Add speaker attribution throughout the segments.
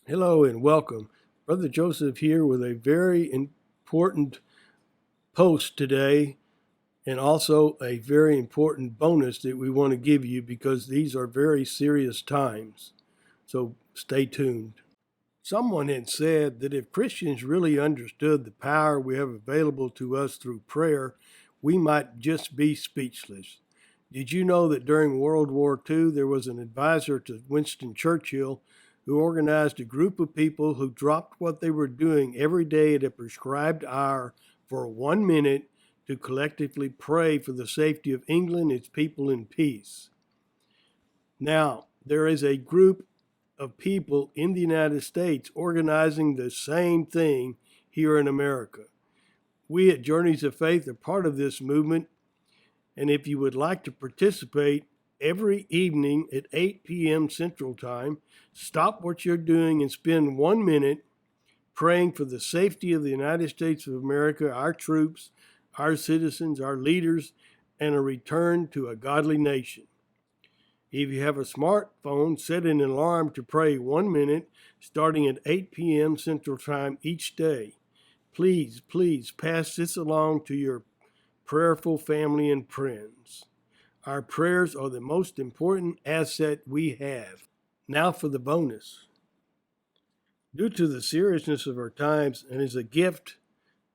Speaker 1: Hello and welcome. Brother Joseph here with a very important post today and also a very important bonus that we want to give you because these are very serious times. So stay tuned. Someone had said that if Christians really understood the power we have available to us through prayer, we might just be speechless. Did you know that during World War II there was an advisor to Winston Churchill who organized a group of people who dropped what they were doing every day at a prescribed hour for 1 minute to collectively pray for the safety of England, its people, and peace? Now, there is a group of people in the United States organizing the same thing here in America. We at Journeys of Faith are part of this movement, and if you would like to participate every evening at 8 p.m. Central Time, stop what you're doing and spend 1 minute praying for the safety of the United States of America, our troops, our citizens, our leaders, and a return to a godly nation. If you have a smartphone, set an alarm to pray 1 minute starting at 8 p.m. Central Time each day. Please pass this along to your prayerful family and friends. Our prayers are the most important asset we have. Now for the bonus. Due to the seriousness of our times and as a gift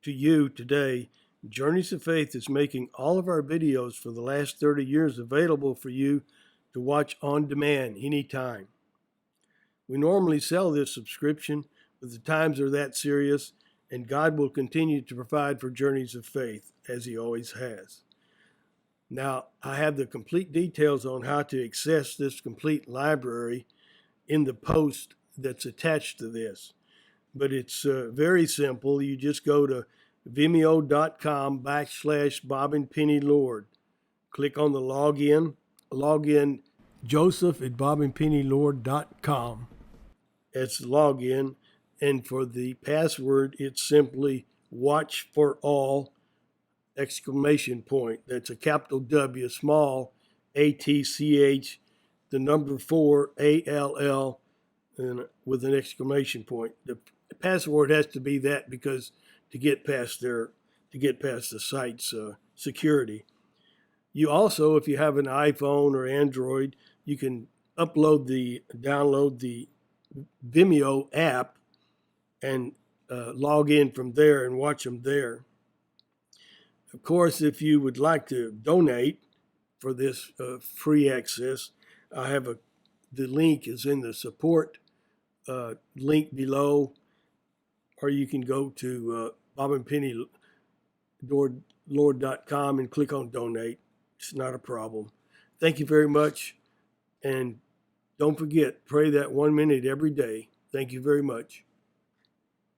Speaker 1: to you today, Journeys of Faith is making all of our videos for the last 30 years available for you to watch on demand anytime. We normally sell this subscription, but the times are that serious, and God will continue to provide for Journeys of Faith, as He always has. Now, I have the complete details on how to access this complete library in the post that's attached to this. But it's very simple. You just go to vimeo.com/BobandPennyLord. Click on the login Joseph at bobandpennylord.com as the login. And for the password, it's simply watch for all exclamation point. That's a capital W, small ATCH, the number 4 ALL, and with an exclamation point. The password has to be that because to get past the site's security. You also, if you have an iPhone or Android, you can download the Vimeo app and log in from there and watch them there. Of course, if you would like to donate for this free access, the link is in the support link below, or you can go to bobandpennylord.com and click on donate. It's not a problem. Thank you very much. And don't forget, pray that 1 minute every day. Thank you very much.